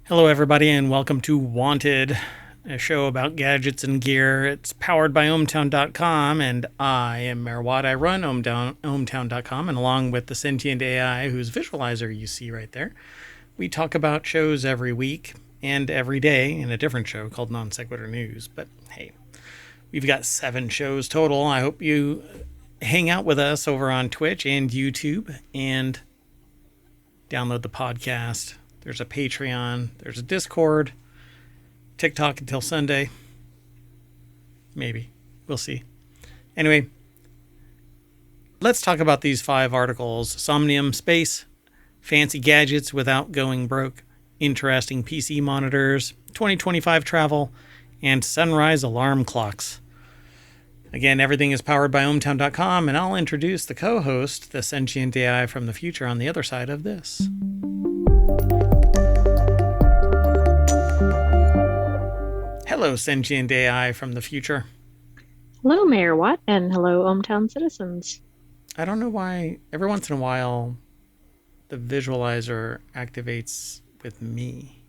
Hello, everybody, and welcome to Wanted, a show about gadgets and gear. It's powered by ohmtown.com, and I am Mayor Watt. I run ohmtown.com, and along with the sentient AI, whose visualizer you see right there, we talk about shows every week and every day in a different show called Non Sequitur News. But hey, we've got 7 shows total. I hope you hang out with us over on Twitch and YouTube and download the podcast. There's a Patreon. There's a Discord. TikTok until Sunday. Maybe. We'll see. Anyway, let's talk about these 5 articles. Somnium Space, fancy gadgets without going broke, interesting PC monitors, 2025 travel, and sunrise alarm clocks. Again, everything is powered by ohmtown.com, and I'll introduce the co-host, the sentient AI from the future, on the other side of this. Hello, sentient AI from the future. Hello, Mayor Watt, and hello, ohmTown citizens. I don't know why every once in a while the visualizer activates with me.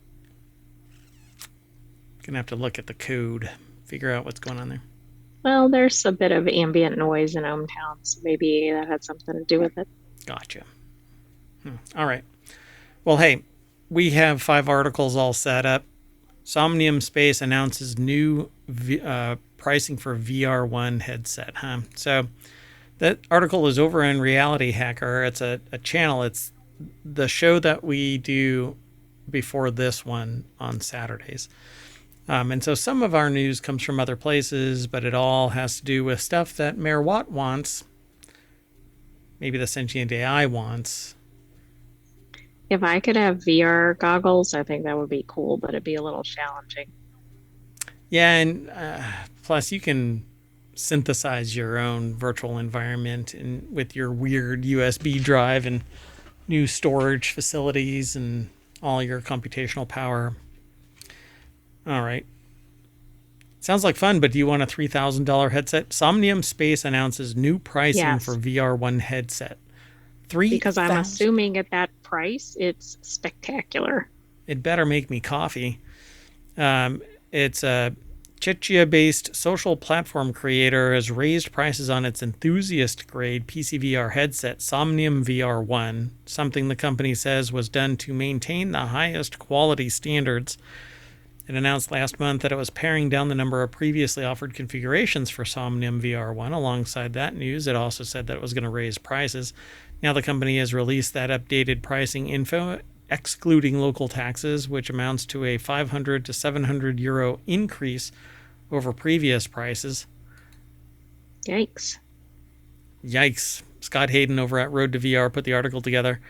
Gonna have to look at the code, figure out what's going on there. Well, there's a bit of ambient noise in ohmTown, so maybe that had something to do with it. Gotcha. All right. Well, hey, we have 5 articles all set up. Somnium Space announces new pricing for VR1 headset. So that article is over in RealityHacker. It's a channel. It's the show that we do before this one on Saturdays. And so some of our news comes from other places, but it all has to do with stuff that Mayor Watt wants. Maybe the sentient AI wants. If I could have VR goggles, I think that would be cool, but it'd be a little challenging. Yeah, and plus you can synthesize your own virtual environment and with your weird USB drive and new storage facilities and all your computational power. All right. Sounds like fun, but do you want a $3,000 headset? Somnium Space announces new pricing for VR1 headset. Because I'm assuming at that price, it's spectacular. It better make me coffee. It's a Czechia-based social platform creator has raised prices on its enthusiast-grade PCVR headset, Somnium VR1, something the company says was done to maintain the highest quality standards. It announced last month that it was paring down the number of previously offered configurations for Somnium VR1. Alongside that news, it also said that it was going to raise prices. Now the company has released that updated pricing info, excluding local taxes, which amounts to a 500 to 700 euro increase over previous prices. Yikes. Yikes. Scott Hayden over at Road to VR put the article together.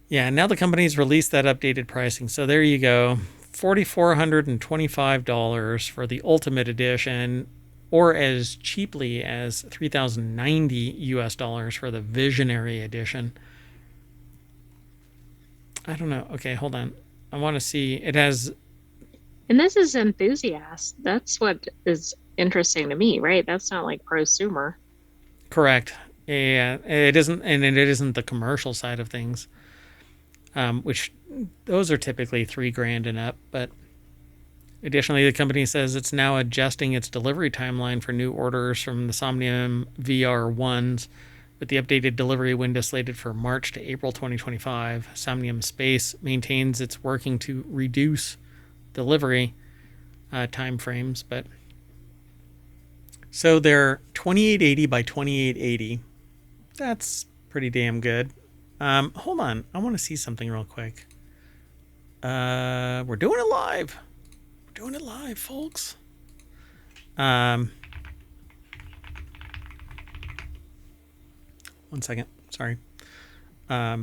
Yeah, now the company's released that updated pricing. So there you go. $4,425 for the Ultimate Edition, or as cheaply as $3,090 for the Visionary Edition. I don't know. Okay, hold on. I want to see. It has... And this is enthusiast. That's what is interesting to me, right? That's not like prosumer. Correct. Yeah, it isn't, and it isn't the commercial side of things. Which those are typically $3,000 and up. But additionally, the company says it's now adjusting its delivery timeline for new orders from the Somnium VR1s, with the updated delivery window slated for March to April 2025. Somnium Space maintains it's working to reduce delivery time frames, but so they're 2880 by 2880. That's pretty damn good. Hold on. I want to see something real quick. We're doing it live. We're doing it live, folks. One second. Sorry. Yeah,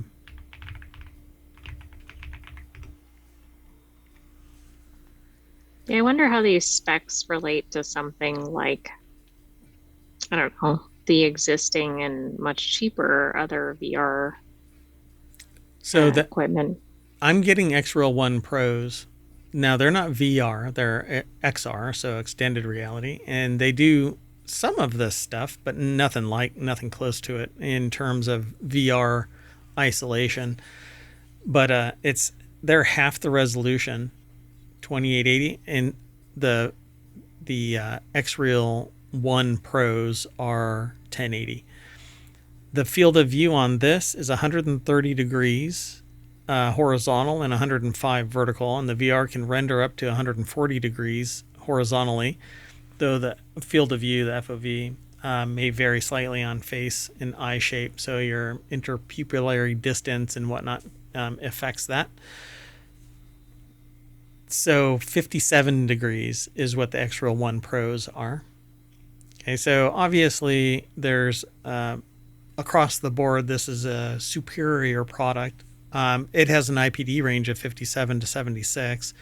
I wonder how these specs relate to something like, I don't know, the existing and much cheaper other VR equipment. I'm getting X-Real 1 Pros. Now, they're not VR, they're XR, so extended reality, and they do some of this stuff, but nothing close to it in terms of VR isolation. But they're half the resolution, 2880, and the X-Real 1 Pros are 1080. The field of view on this is 130 degrees horizontal and 105 vertical, and the VR can render up to 140 degrees horizontally, though the field of view, the FOV, may vary slightly on face and eye shape, so your interpupillary distance and whatnot affects that. So 57 degrees is what the X-Real 1 Pros are. Okay, so obviously there's across the board, this is a superior product. It has an IPD range of 57 to 76.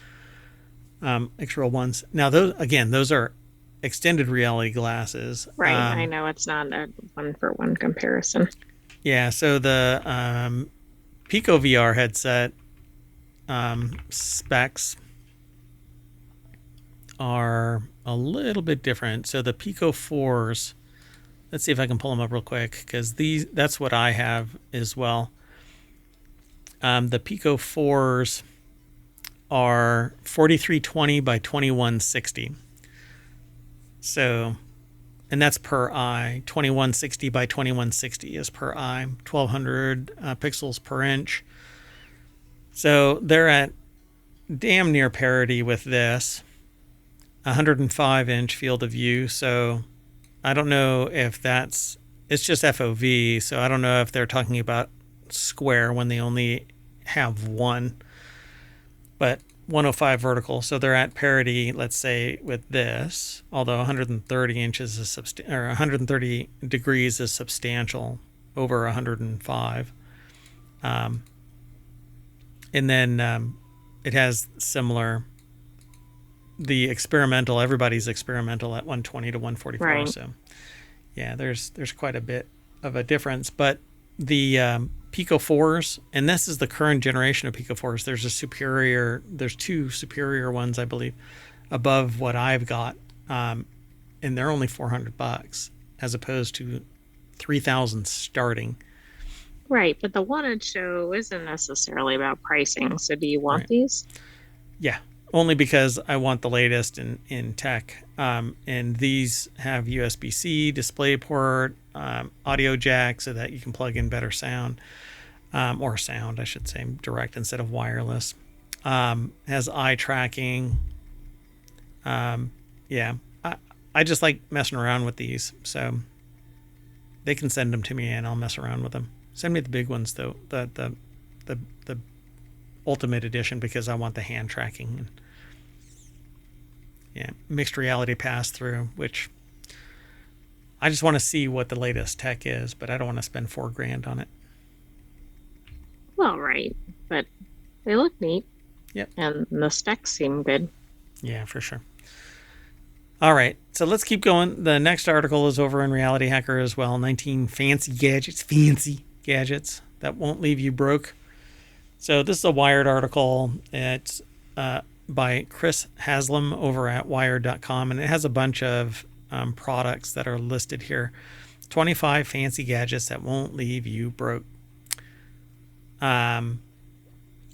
X-Real ones. Now, those are extended reality glasses. Right. I know it's not a one-for-one comparison. Yeah. So the Pico VR headset specs are a little bit different. So the Pico 4s, let's see if I can pull them up real quick, because that's what I have as well. The Pico 4s are 4320 by 2160. So, and that's per eye. 2160 by 2160 is per eye. 1200 pixels per inch. So they're at damn near parity with this. 105-inch field of view. So I don't know if it's just FOV. So I don't know if they're talking about square when they only have one. But 105 vertical, so they're at parity, let's say, with this, although 130 inches is 130 degrees is substantial over 105. And then it has similar, the experimental, everybody's experimental at 120 to 144. Right. So yeah, there's quite a bit of a difference, but the Pico 4s, and this is the current generation of Pico 4s. There's two superior ones, I believe, above what I've got, and they're only $400 as opposed to $3,000 starting. Right, but the wanted show isn't necessarily about pricing. So, do you want these? Yeah, only because I want the latest in tech, and these have USB-C, DisplayPort, audio jack, so that you can plug in better sound. Or sound, I should say, direct instead of wireless. Has eye tracking. Yeah, I just like messing around with these, so they can send them to me and I'll mess around with them. Send me the big ones though, the Ultimate Edition, because I want the hand tracking. Yeah, mixed reality pass through, which I just want to see what the latest tech is, but I don't want to spend $4,000 on it. Well, right, but they look neat. Yep. And the specs seem good. Yeah, for sure. All right, so let's keep going. The next article is over in RealityHacker as well. 19 fancy gadgets that won't leave you broke. So this is a Wired article. It's by Chris Haslam over at Wired.com, and it has a bunch of products that are listed here. 25 fancy gadgets that won't leave you broke.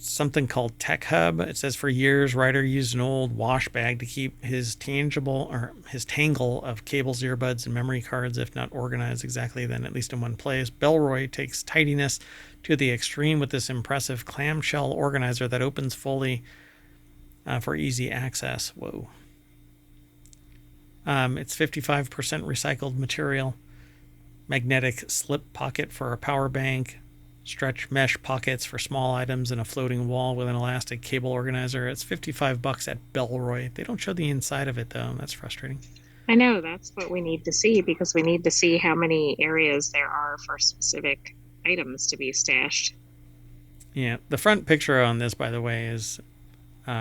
Something called Tech Hub. It says, for years, Ryder used an old wash bag to keep his tangle of cables, earbuds, and memory cards, if not organized exactly, then at least in one place. Bellroy takes tidiness to the extreme with this impressive clamshell organizer that opens fully for easy access. Whoa. It's 55% recycled material. Magnetic slip pocket for a power bank. Stretch mesh pockets for small items, and a floating wall with an elastic cable organizer. It's $55 at Bellroy. They don't show the inside of it, though. That's frustrating. I know. That's what we need to see, because we need to see how many areas there are for specific items to be stashed. Yeah. The front picture on this, by the way, is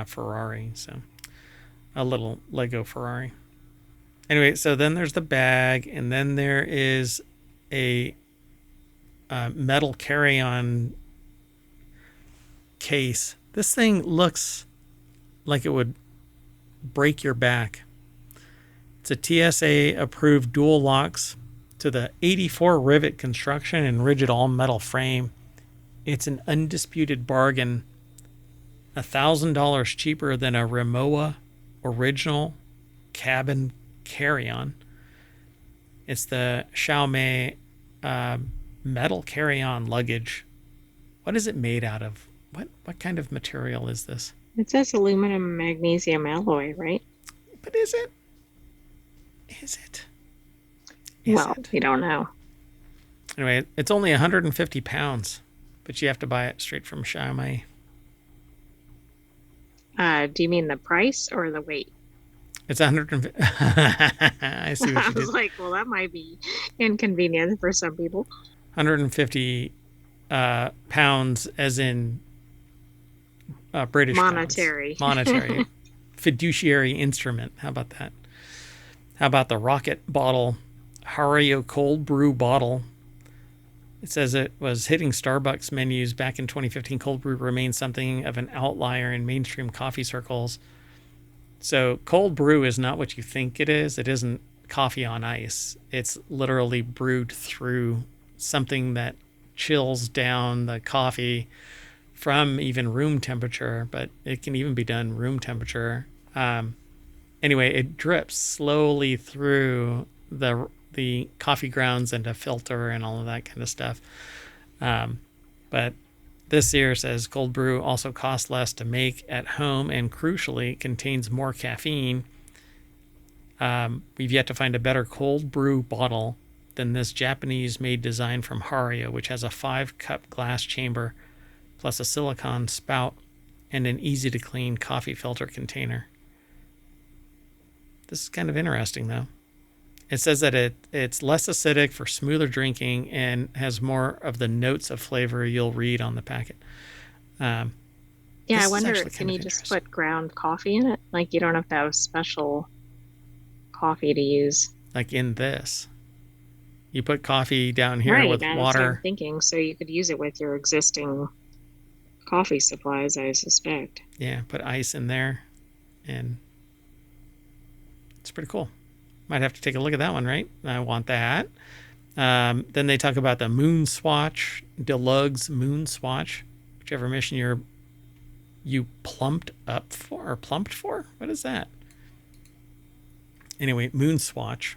Ferrari. So a little Lego Ferrari. Anyway, so then there's the bag, and then there is a metal carry-on case. This thing looks like it would break your back. It's a TSA approved dual locks to the 84 rivet construction and rigid all metal frame. It's an undisputed bargain $1,000 cheaper than a Rimowa original cabin carry-on. It's the Xiaomi metal carry-on luggage. What is it made out of? What kind of material is this? It says aluminum magnesium alloy, right? But is it? Is it? Well, we don't know. Anyway, it's only 150 pounds, but you have to buy it straight from Xiaomi. Do you mean the price or the weight? It's 150. I see what I you did. was like, well, that might be inconvenient for some people. 150 pounds, as in British monetary. Pounds. Monetary. Fiduciary instrument. How about that? How about the rocket bottle, Hario cold brew bottle? It says it was hitting Starbucks menus back in 2015. Cold brew remains something of an outlier in mainstream coffee circles. So cold brew is not what you think it is. It isn't coffee on ice. It's literally brewed through something that chills down the coffee from even room temperature, but it can even be done room temperature. Anyway, it drips slowly through the coffee grounds and a filter and all of that kind of stuff. But this here says cold brew also costs less to make at home and crucially contains more caffeine. We've yet to find a better cold brew bottle than this Japanese-made design from Hario, which has a 5-cup glass chamber plus a silicone spout and an easy-to-clean coffee filter container. This is kind of interesting, though. It says that it's less acidic for smoother drinking and has more of the notes of flavor you'll read on the packet. Yeah, I wonder, can you just put ground coffee in it? Like, you don't have to have special coffee to use. Like in this. You put coffee down here right, with that's water. What I'm thinking. So you could use it with your existing coffee supplies, I suspect. Yeah, put ice in there. And it's pretty cool. Might have to take a look at that one, right? I want that. Then they talk about the Moon Swatch, Deluxe Moon Swatch, whichever mission you plumped up for or plumped for. What is that? Anyway, Moon Swatch.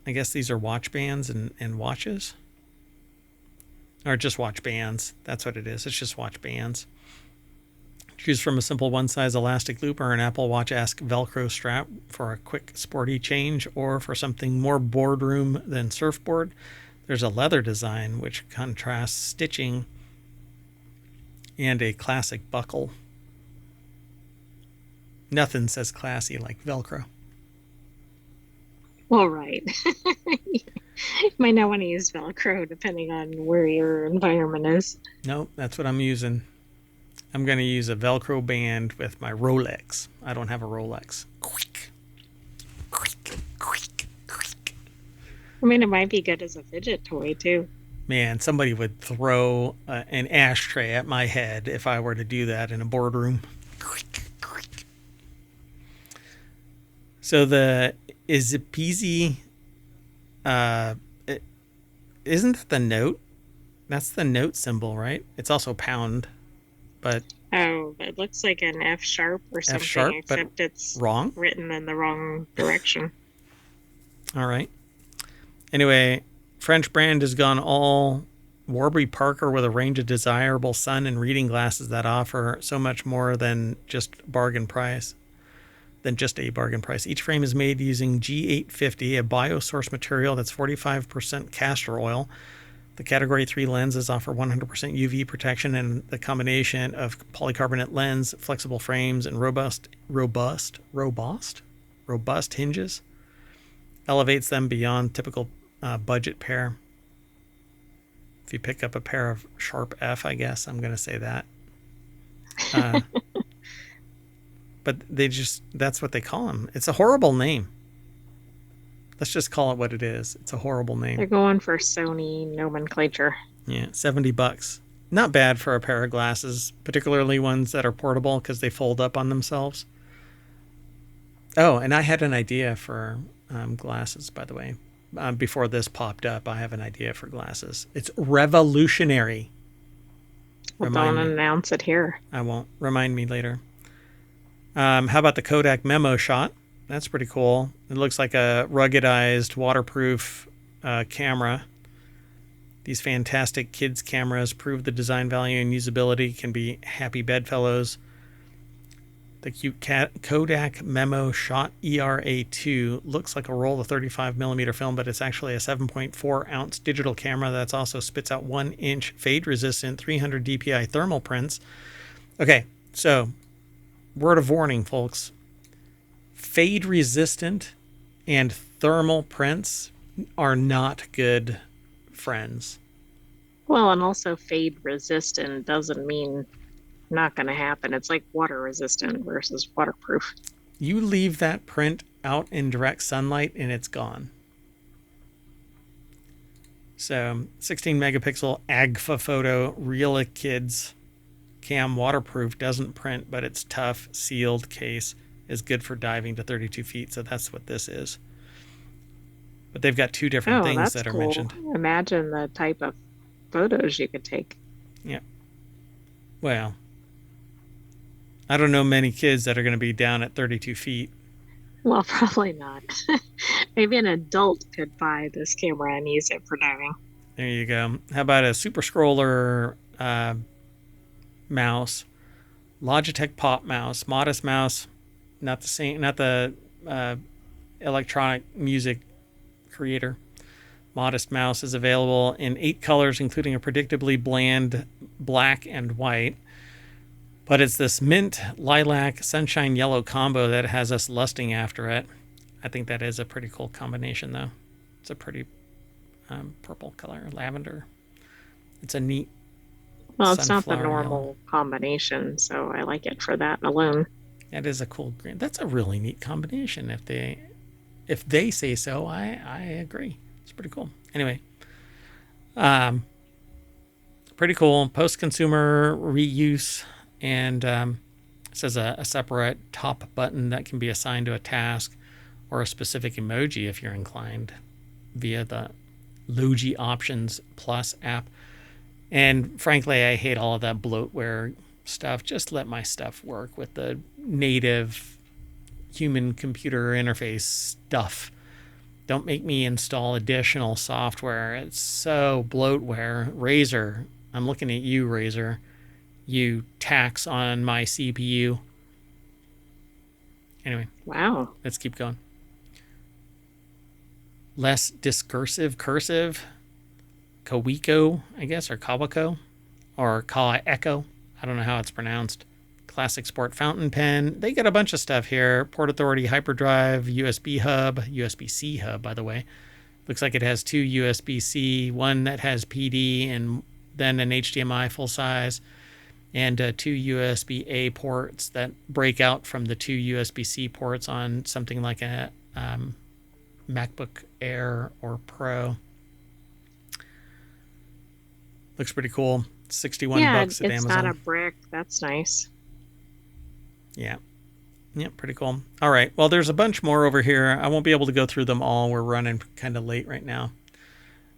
I guess these are watch bands and watches. Or just watch bands. That's what it is. It's just watch bands. Choose from a simple one-size elastic loop or an Apple Watch-esque Velcro strap for a quick sporty change, or for something more boardroom than surfboard. There's a leather design which contrasts stitching and a classic buckle. Nothing says classy like Velcro. Well, right. You might not want to use Velcro depending on where your environment is. Nope, that's what I'm using. I'm going to use a Velcro band with my Rolex. I don't have a Rolex. Quick. I mean, it might be good as a fidget toy, too. Man, somebody would throw an ashtray at my head if I were to do that in a boardroom. So the Izipizi, isn't that the note? That's the note symbol, right? It's also pound. But oh, it looks like an F sharp or something, F sharp, except it's wrong. Written in the wrong direction. All right. Anyway, French brand has gone all Warby Parker with a range of desirable sun and reading glasses that offer so much more than just a bargain price. Each frame is made using G850, a biosource material that's 45% castor oil. The Category 3 lenses offer 100% UV protection, and the combination of polycarbonate lens, flexible frames, and robust hinges elevates them beyond typical budget pair. If you pick up a pair of Sharp F, I guess I'm going to say that. But that's what they call them. It's a horrible name. Let's just call it what it is. It's a horrible name. They're going for Sony nomenclature. Yeah, $70. Not bad for a pair of glasses, particularly ones that are portable because they fold up on themselves. Oh, and I had an idea for glasses, by the way. Before this popped up, I have an idea for glasses. It's revolutionary. Well, Remind don't me. announce it here. I won't. Remind me later. How about the Kodak Memo Shot? That's pretty cool. It looks like a ruggedized, waterproof camera. These fantastic kids' cameras prove the design value and usability can be happy bedfellows. The cute Kodak Memo Shot ERA2 looks like a roll of 35mm film, but it's actually a 7.4-ounce digital camera that also spits out 1-inch fade-resistant 300 dpi thermal prints. Okay, so word of warning, folks. Fade-resistant and thermal prints are not good friends. Well, and also fade resistant doesn't mean not going to happen. It's like water resistant versus waterproof. You leave that print out in direct sunlight and it's gone. So 16 megapixel AGFA photo, RealiKids cam, waterproof, doesn't print, but it's tough, sealed case, is good for diving to 32 feet. So that's what this is. But they've got two different things that's that are cool. mentioned. Imagine the type of photos you could take. Yeah. Well, I don't know many kids that are going to be down at 32 feet. Well, probably not. Maybe an adult could buy this camera and use it for diving. There you go. How about a super scroller mouse? Logitech Pop mouse, modest mouse, not the same, not the electronic music creator. Modest mouse is available in 8 colors, including a predictably bland black and white. But it's this mint, lilac, sunshine yellow combo that has us lusting after it. I think that is a pretty cool combination, though. It's a pretty purple color, lavender. It's a neat. Well, it's not the normal combination, so I like it for that alone. That is a cool green. That's a really neat combination. If they say so, I agree. It's pretty cool. Anyway, pretty cool. Post-consumer reuse, and it says a separate top button that can be assigned to a task or a specific emoji if you're inclined via the Logi Options Plus app. And frankly, I hate all of that bloatware stuff. Just let my stuff work with the native human computer interface stuff. Don't make me install additional software. It's so bloatware. Razer, I'm looking at you, Razer. You tax on my CPU. Anyway. Wow. Let's keep going. Less discursive cursive. Kawiko, I guess, or Kawako, or Kawa Echo. I don't know how it's pronounced. Classic Sport fountain pen. They got a bunch of stuff here. Port Authority hyperdrive, USB hub, USB-C hub, by the way. Looks like it has 2 USB-C, one that has PD, and then an HDMI full size, and 2 USB-A ports that break out from the 2 USB-C ports on something like a MacBook Air or Pro. Looks pretty cool. 61 bucks at Amazon. It's not a brick. That's nice. Yeah. Yeah, pretty cool. All right. Well, there's a bunch more over here. I won't be able to go through them all. We're running kind of late right now.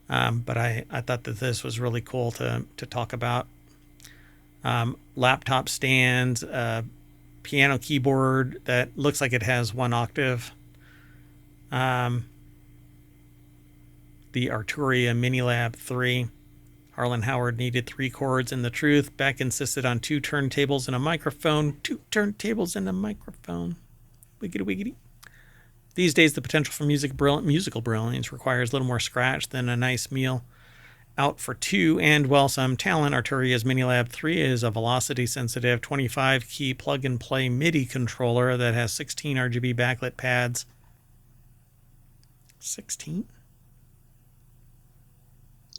But I thought that this was really cool to talk about. Laptop stands, piano keyboard that looks like it has 1 octave. The Arturia Minilab 3. Harlan Howard needed 3 chords and the truth. Beck insisted on 2 turntables and a microphone. 2 turntables and a microphone. Wiggity wiggity. These days, the potential for musical brilliance requires a little more scratch than a nice meal. Out for 2 and, well, some talent. Arturia's Minilab 3 is a velocity-sensitive 25-key plug-and-play MIDI controller that has 16 RGB backlit pads. 16?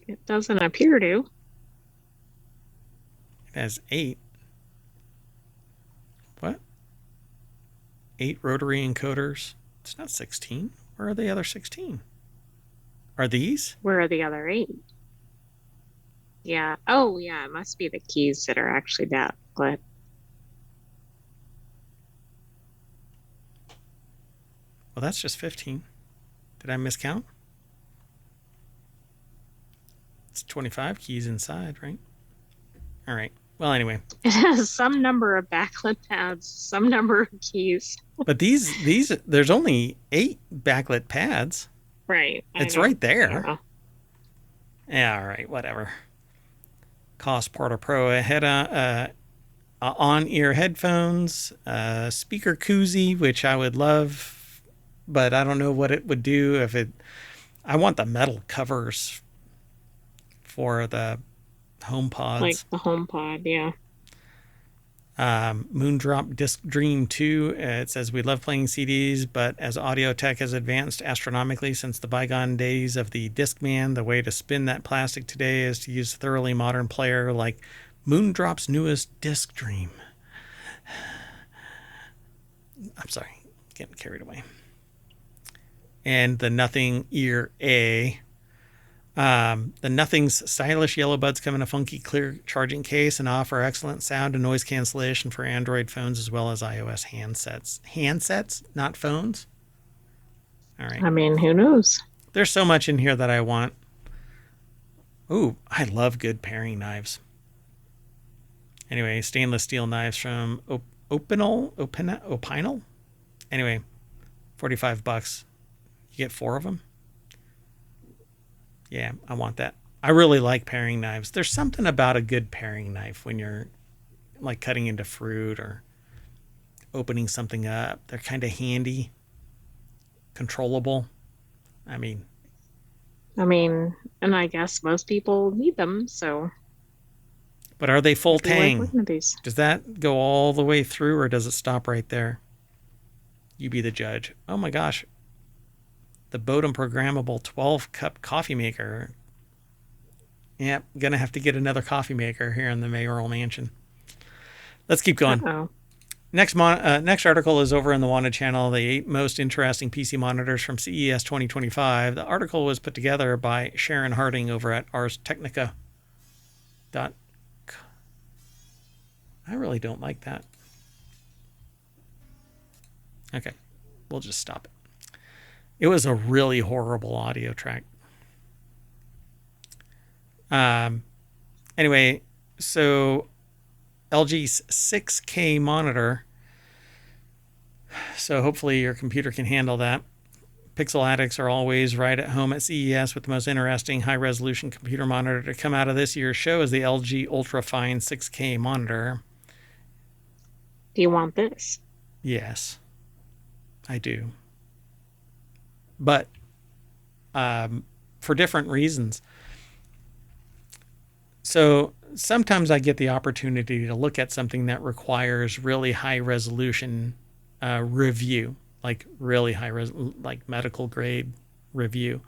It doesn't appear to. It has 8. What? 8 rotary encoders. It's not 16. Where are the other 16? Are these? Where are the other 8? Yeah. Oh, yeah. It must be the keys that are actually that split. Well, that's just 15. Did I miscount? It's 25 keys inside, right? All right. Well, anyway, It has some number of backlit pads, some number of keys. but these there's only 8 backlit pads. Right. I It's know. right I don't there. know. Yeah, all right, whatever. Cost Porta Pro ahead on-ear headphones, speaker koozie, which I would love, but I don't know what it would do if it. I want the metal covers for the home Like pods. the HomePod, yeah. Moondrop Disc Dream 2. It says, we love playing CDs, but as audio tech has advanced astronomically since the bygone days of the Discman, the way to spin that plastic today is to use a thoroughly modern player like Moondrop's newest Disc Dream. I'm sorry, getting carried away. And the Nothing Ear A. The Nothing's stylish yellow buds come in a funky clear charging case and offer excellent sound and noise cancellation for Android phones as well as iOS handsets. Handsets, not phones? All right. I mean, who knows? There's so much in here that I want. Ooh, I love good paring knives. Anyway, stainless steel knives from Opinel? Anyway, $45. You get 4 of them. Yeah, I want that. I really like paring knives. There's something about a good paring knife when you're like cutting into fruit or opening something up. They're kind of handy, controllable. I mean, and I guess most people need them, so but are they full if you like tang? looking at these. Does that go all the way through or does it stop right there? You be the judge. Oh my gosh. The Bodum programmable 12-cup coffee maker. Yep, gonna have to get another coffee maker here in the mayoral mansion. Let's keep going. Uh-oh. Next article is over in the Wanted channel, the 8 most interesting PC monitors from CES 2025. The article was put together by Sharon Harding over at Ars Technica. I really don't like that. Okay, we'll just stop it. It was a really horrible audio track. Anyway, so LG's 6K monitor. So hopefully your computer can handle that. Pixel addicts are always right at home at CES with the most interesting high-resolution computer monitor to come out of this year's show is the LG Ultrafine 6K monitor. Do you want this? Yes, I do. But for different reasons. So sometimes I get the opportunity to look at something that requires really high resolution review, like really like medical grade review.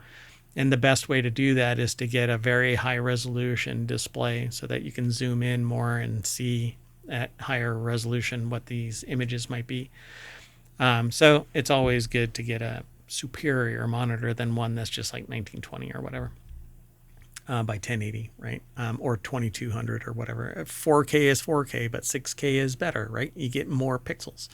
And the best way to do that is to get a very high resolution display so that you can zoom in more and see at higher resolution what these images might be. So it's always good to get a superior monitor than one that's just like 1920 or whatever. By 1080, right? Or 2200 or whatever. 4K is 4K, but 6K is better, right? You get more pixels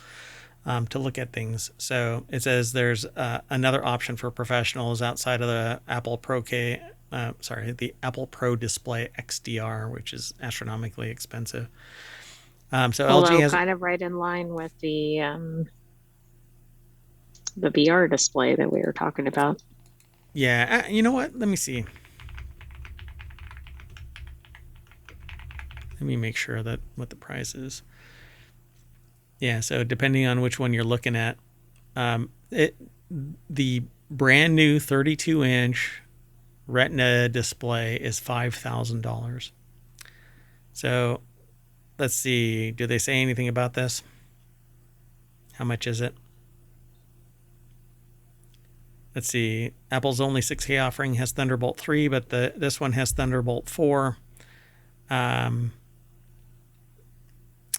to look at things. So it says there's another option for professionals outside of the Apple the Apple Pro Display XDR, which is astronomically expensive. So Although LG has kind of right in line with the VR display that we were talking about. Yeah, you know what? Let me see. Let me make sure that what the price is. Yeah, so depending on which one you're looking at, the brand new 32-inch Retina display is $5,000. So let's see. Do they say anything about this? How much is it? Let's see. Apple's only 6K offering has Thunderbolt 3, but this one has Thunderbolt 4.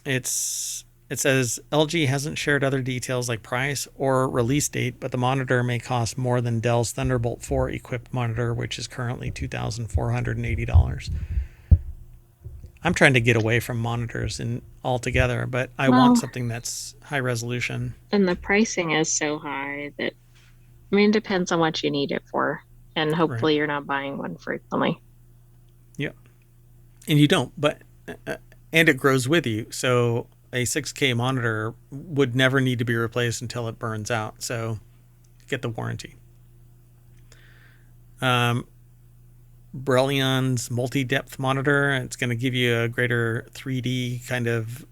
It says LG hasn't shared other details like price or release date, but the monitor may cost more than Dell's Thunderbolt 4 equipped monitor, which is currently $2,480. I'm trying to get away from monitors altogether, but I want something that's high resolution. And the pricing is so high that, it depends on what you need it for. And hopefully you're not buying one frequently. Yep. And you don't, but and it grows with you. So a 6K monitor would never need to be replaced until it burns out. So get the warranty. Brilliant's multi-depth monitor. It's going to give you a greater 3D kind of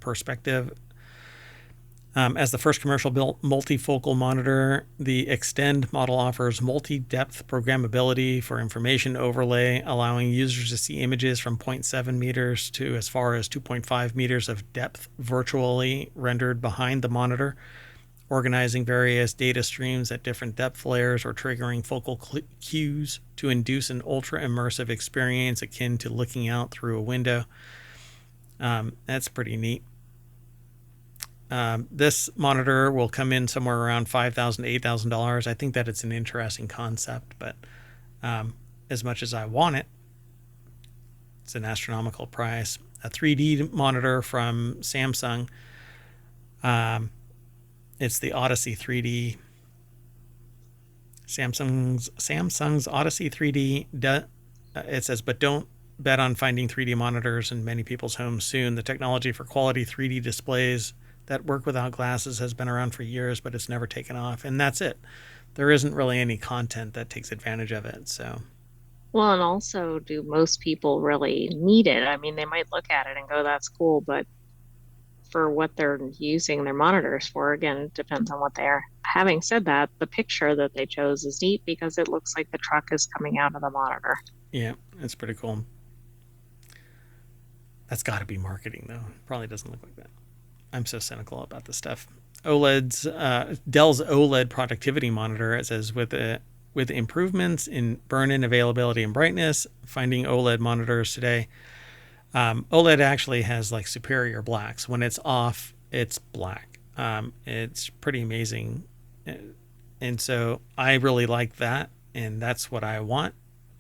perspective. As the first commercial built multifocal monitor, the Extend model offers multi-depth programmability for information overlay, allowing users to see images from 0.7 meters to as far as 2.5 meters of depth virtually rendered behind the monitor, organizing various data streams at different depth layers or triggering focal cues to induce an ultra-immersive experience akin to looking out through a window. That's pretty neat. This monitor will come in somewhere around $5,000 to $8,000. I think that it's an interesting concept, but as much as I want it, it's an astronomical price. A 3D monitor from Samsung. It's the Odyssey 3D. Samsung's Odyssey 3D. It says, but don't bet on finding 3D monitors in many people's homes soon. The technology for quality 3D displays that work without glasses has been around for years, but it's never taken off. And that's it. There isn't really any content that takes advantage of it. So, Well, and also, do most people really need it? I mean, they might look at it and go, that's cool, but for what they're using their monitors for, again, it depends on what they are. Having said that, the picture that they chose is neat because it looks like the truck is coming out of the monitor. yeah, it's pretty cool. That's got to be marketing, though. Probably doesn't look like that. I'm so cynical about this stuff. Dell's OLED productivity monitor, it says, with improvements in burn-in availability and brightness, finding OLED monitors today. OLED actually has like superior blacks. When it's off, it's black. It's pretty amazing. And so I really like that, and that's what I want.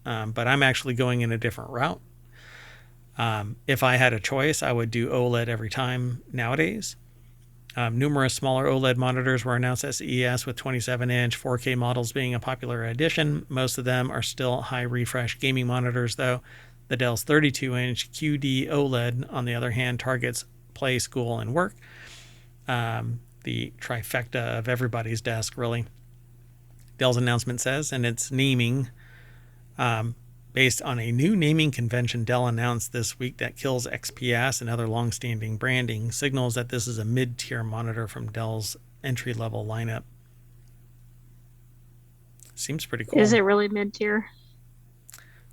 But I'm actually going in a different route. If I had a choice, I would do OLED every time nowadays. Numerous smaller OLED monitors were announced at CES, with 27-inch 4K models being a popular addition. Most of them are still high refresh gaming monitors, though. The Dell's 32-inch QD OLED, on the other hand, targets play, school, and work. The trifecta of everybody's desk, really. Dell's announcement says, and its naming, based on a new naming convention Dell announced this week that kills XPS and other long-standing branding, signals that this is a mid-tier monitor from Dell's entry-level lineup. Seems pretty cool. Is it really mid-tier?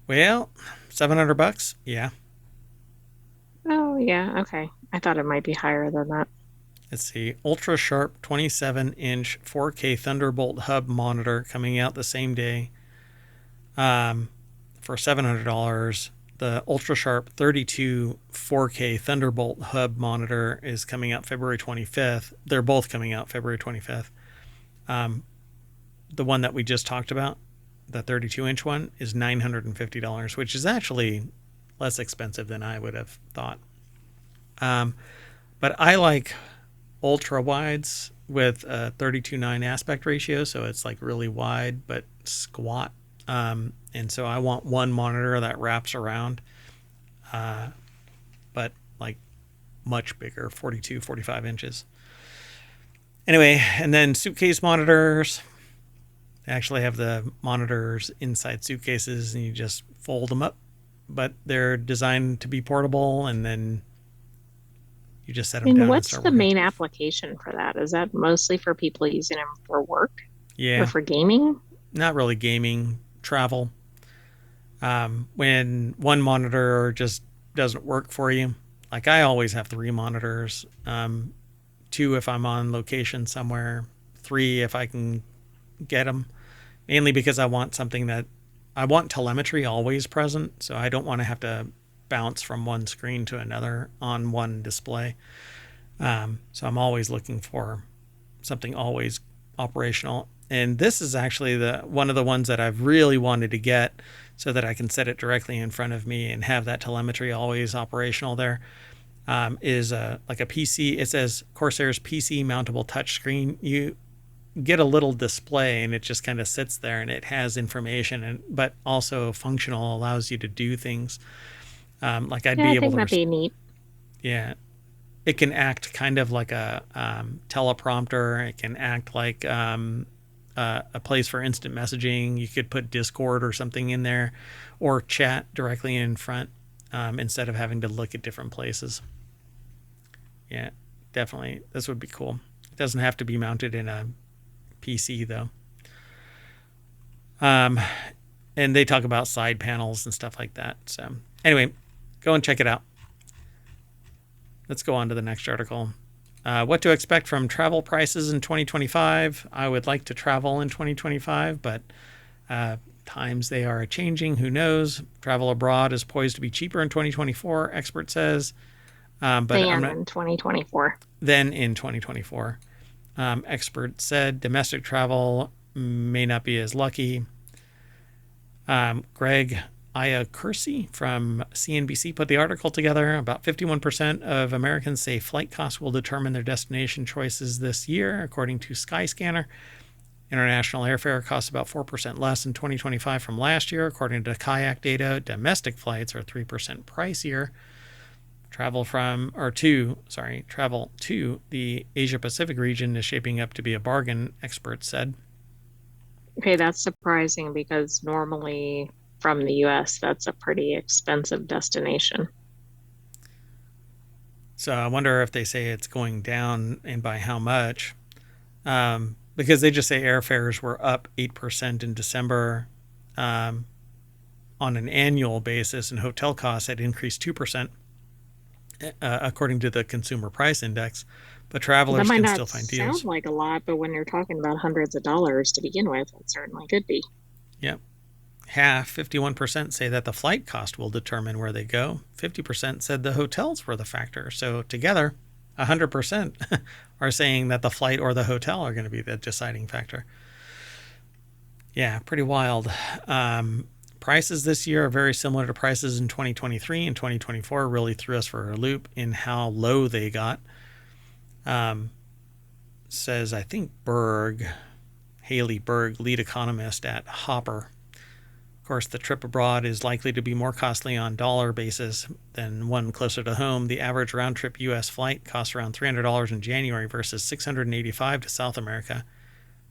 Well, $700? Yeah. Oh, yeah. Okay. I thought it might be higher than that. Let's see. Ultra sharp 27-inch 4K Thunderbolt hub monitor coming out the same day. For $700, the ultra sharp 32 4K Thunderbolt hub monitor is coming out February 25th. They're both coming out February 25th. The one that we just talked about, the 32-inch one, is $950, which is actually less expensive than I would have thought. But I like ultra wides with a 32:9 aspect ratio, so it's like really wide but squat. And so I want one monitor that wraps around, but like much bigger, 42, 45 inches. Anyway, and then suitcase monitors. They actually have the monitors inside suitcases and you just fold them up, but they're designed to be portable, and then you just set them down. And what's and the main application for that? Is that mostly for people using them for work? Yeah. Or for gaming? Not really gaming, travel. When one monitor just doesn't work for you, like I always have 3 monitors, 2 if I'm on location somewhere, 3 if I can get them, mainly because I want telemetry always present, so I don't want to have to bounce from one screen to another on one display. So I'm always looking for something always operational. And this is actually one of the ones that I've really wanted to get so that I can set it directly in front of me and have that telemetry always operational there. Is like a PC. It says Corsair's PC mountable touchscreen. You get a little display and it just kind of sits there and it has information, but also functional, allows you to do things. Like I'd be able to. That'd be neat. Yeah. It can act kind of like a teleprompter. It can act like a place for instant messaging. You could put Discord or something in there, or chat directly in front instead of having to look at different places. Yeah, definitely. This would be cool. It doesn't have to be mounted in a PC though. And they talk about side panels and stuff like that. So anyway, go and check it out. Let's go on to the next article. What to expect from travel prices in 2025. I would like to travel in 2025, but times they are changing. Who knows? Travel abroad is poised to be cheaper in 2024, expert says. But I'm not, in 2024. then in 2024. Expert said domestic travel may not be as lucky. Greg Ayakursi from CNBC put the article together. About 51% of Americans say flight costs will determine their destination choices this year, according to Skyscanner. International airfare costs about 4% less in 2025 from last year, according to Kayak data. Domestic flights are 3% pricier. Travel to the Asia Pacific region is shaping up to be a bargain, experts said. Okay, that's surprising because normally from the US, that's a pretty expensive destination. So I wonder if they say it's going down and by how much. Because they just say airfares were up 8% in December on an annual basis, and hotel costs had increased 2%, according to the Consumer Price Index. But That travelers might can not still find sound deals. like a lot, but when you're talking about hundreds of dollars to begin with, it certainly could be. Yep. Half, 51%, say that the flight cost will determine where they go. 50% said the hotels were the factor. So together, 100% are saying that the flight or the hotel are going to be the deciding factor. Yeah, pretty wild. Prices this year are very similar to prices in 2023 and 2024. Really threw us for a loop in how low they got. Says, I think Haley Berg, lead economist at Hopper. Of course, the trip abroad is likely to be more costly on dollar basis than one closer to home. The average round-trip U.S. flight costs around $300 in January versus $685 to South America,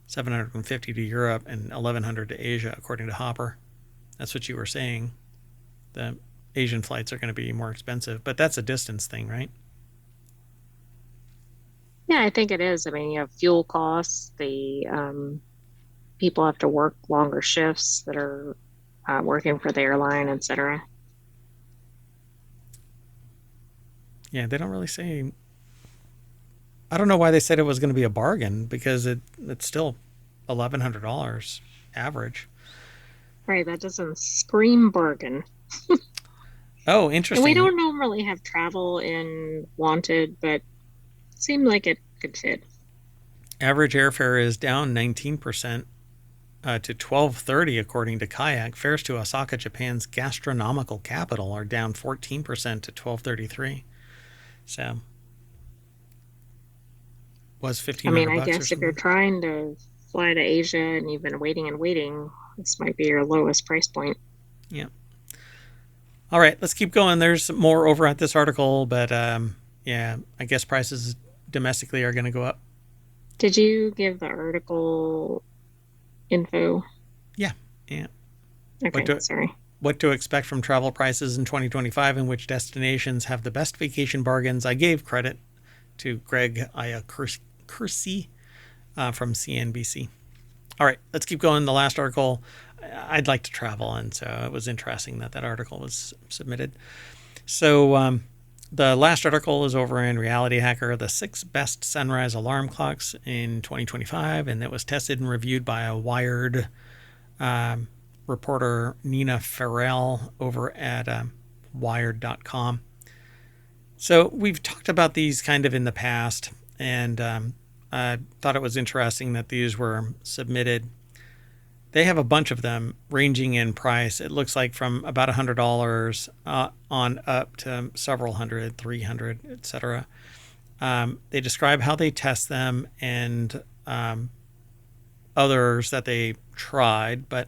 $750 to Europe, and $1,100 to Asia, according to Hopper. That's what you were saying. The Asian flights are going to be more expensive, but that's a distance thing, right? Yeah, I think it is. I mean, you have fuel costs, the people have to work longer shifts that are working for the airline, etc. Yeah, they don't really say. I don't know why they said it was going to be a bargain because it's still $1,100 average. Right, that doesn't scream bargain. Oh, And we interesting. don't normally have travel in Wanted, but it seemed like it could fit. Average airfare is down 19% to $1,230, according to Kayak. Fares to Osaka, Japan's gastronomical capital, are down 14% to $1,233. So was I mean, I $1,500 or guess if you're something. trying to fly to Asia and you've been waiting and waiting, this might be your lowest price point. Yeah. All right, let's keep going. There's more over at this article, but yeah, I guess prices domestically are going to go up. Did you give the article info? Yeah, yeah. What Okay, to sorry. what to expect from travel prices in 2025 and which destinations have the best vacation bargains? I gave credit to Greg Ayakursi from CNBC. All right, let's keep going. The last article, I'd like to travel, and so it was interesting that article was submitted. So the last article is over in RealityHacker, the 6 best sunrise alarm clocks in 2025, and it was tested and reviewed by a Wired reporter, Nina Farrell, over at Wired.com. So we've talked about these kind of in the past, and I thought it was interesting that these were submitted. They have a bunch of them ranging in price. It looks like from about $100 on up to several hundred, 300, etc. They describe how they test them and others that they tried, but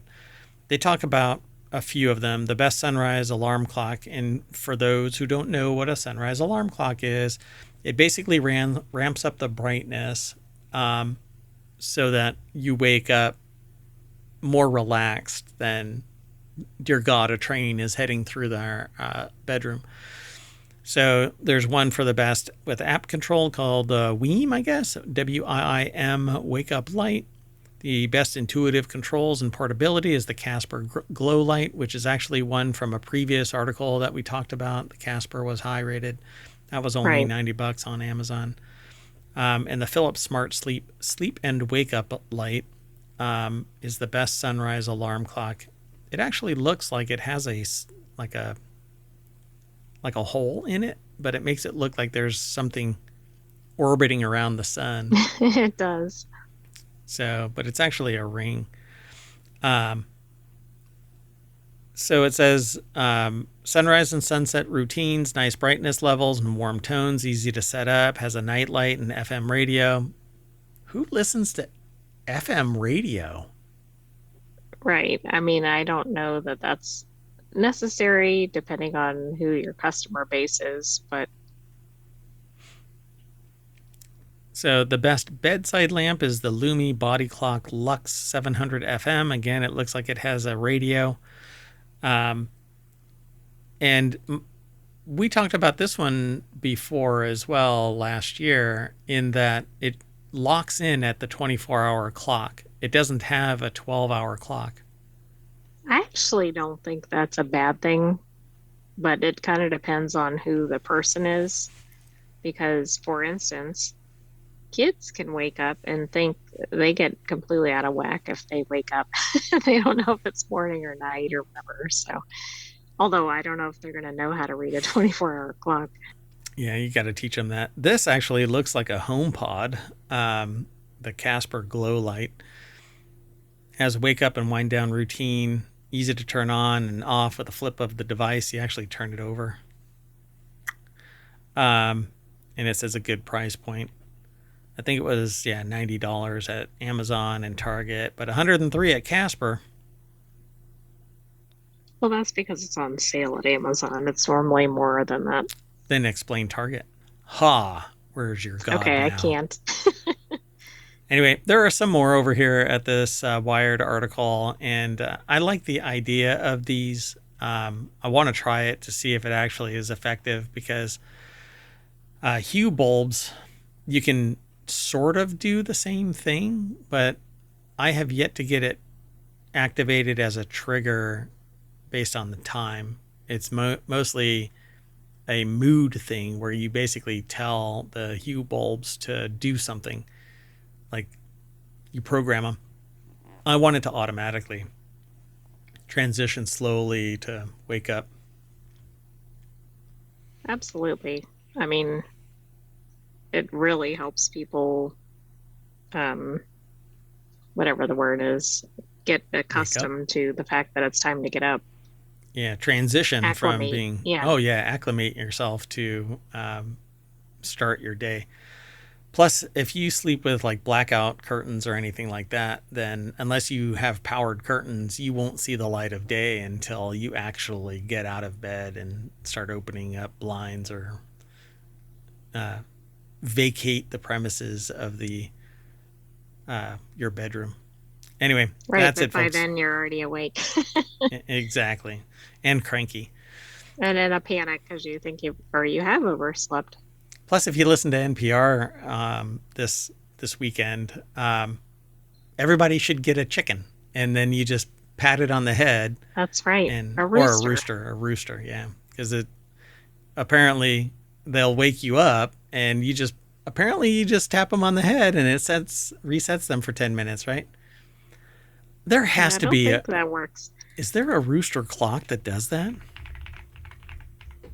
they talk about a few of them. The best sunrise alarm clock, and for those who don't know what a sunrise alarm clock is, it basically ramps up the brightness so that you wake up more relaxed than, dear God, a train is heading through their bedroom. So there's one for the best with app control called WIIM, I guess, WIIM Wake Up Light. The best intuitive controls and portability is the Casper Glow Light, which is actually one from a previous article that we talked about. The Casper was high rated. That was only Right. $90 on Amazon. And the Philips Smart Sleep and Wake Up Light is the best sunrise alarm clock. It actually looks like it has like a hole in it, but it makes it look like there's something orbiting around the sun. It does. So, but it's actually a ring. So it says sunrise and sunset routines, nice brightness levels and warm tones, easy to set up, has a night light and FM radio. Who listens to FM radio? Right. I mean, I don't know that that's necessary depending on who your customer base is, but So the best bedside lamp is the Lumi Body Clock Lux 700 FM. Again, it looks like it has a radio. And we talked about this one before as well last year, in that it locks in at the 24-hour clock. It doesn't have a 12-hour clock. I actually don't think that's a bad thing, but it kind of depends on who the person is. Because, for instance, kids can wake up and think they get completely out of whack if they wake up. They don't know if it's morning or night or whatever. So, although I don't know if they're going to know how to read a 24-hour clock. Yeah, you got to teach them that. This actually looks like a HomePod. The Casper Glow Light has a wake up and wind down routine, easy to turn on and off with a flip of the device. You actually turn it over. And it says a good price point. I think it was, $90 at Amazon and Target, but $103 at Casper. Well, that's because it's on sale at Amazon. It's normally more than that. Then explain Target. Ha! Where's your God Okay, I now? can't. Anyway, there are some more over here at this Wired article, and I like the idea of these. I want to try it to see if it actually is effective, because hue bulbs, you can sort of do the same thing, but I have yet to get it activated as a trigger based on the time. It's mostly a mood thing where you basically tell the hue bulbs to do something. Like, you program them. I want it to automatically transition slowly to wake up. Absolutely. I mean, it really helps people, whatever the word is, get accustomed to the fact that it's time to get up. Yeah, transition from Acclimate. being, Yeah. acclimate yourself to start your day. Plus, if you sleep with like blackout curtains or anything like that, then unless you have powered curtains, you won't see the light of day until you actually get out of bed and start opening up blinds or vacate the premises of the your bedroom. Anyway, Right, that's but it, by folks. then you're already awake Exactly. And cranky. and in a panic because you think you have overslept. Plus, if you listen to NPR this weekend, everybody should get a chicken, and then you just pat it on the head, That's right. and A or rooster. a rooster, yeah, because it apparently they'll wake you up, and you just tap them on the head, and it resets them for 10 minutes, right? There has I to don't be think that works. Is there a rooster clock that does that?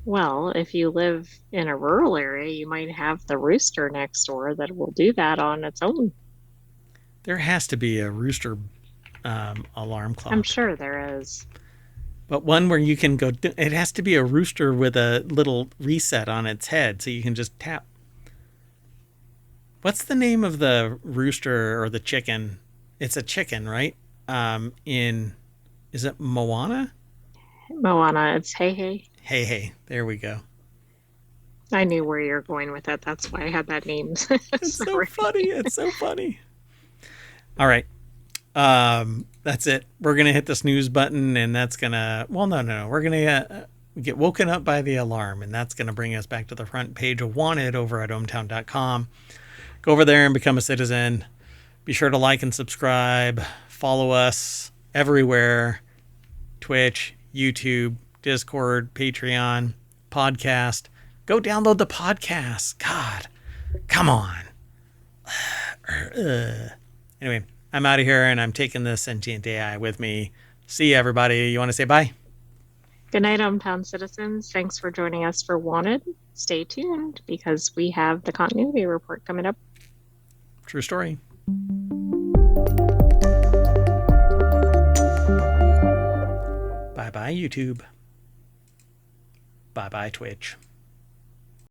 Well, if you live in a rural area, you might have the rooster next door that will do that on its own. There has to be a rooster alarm clock. I'm sure there is. But one where you can go, it has to be a rooster with a little reset on its head so you can just tap. What's the name of the rooster or the chicken? It's a chicken, right? Is it Moana? Moana, it's hey, hey. Hey, hey. There we go. I knew where you're going with that. That's why I had that name. It's so Sorry. funny. It's so funny. All right. That's it. We're going to hit the snooze button, and that's going to, well, no. We're going to get woken up by the alarm, and that's going to bring us back to the front page of Wanted over at ohmtown.com. Go over there and become a citizen. Be sure to like and subscribe. Follow us everywhere. Twitch, YouTube, Discord, Patreon, podcast. Go download the podcast. God, come on. Anyway, I'm out of here, and I'm taking this sentient AI with me. See you, everybody. You want to say bye? Good night, hometown citizens. Thanks for joining us for Wanted. Stay tuned because we have the continuity report coming up. True story. Bye-bye, YouTube. Bye-bye, Twitch.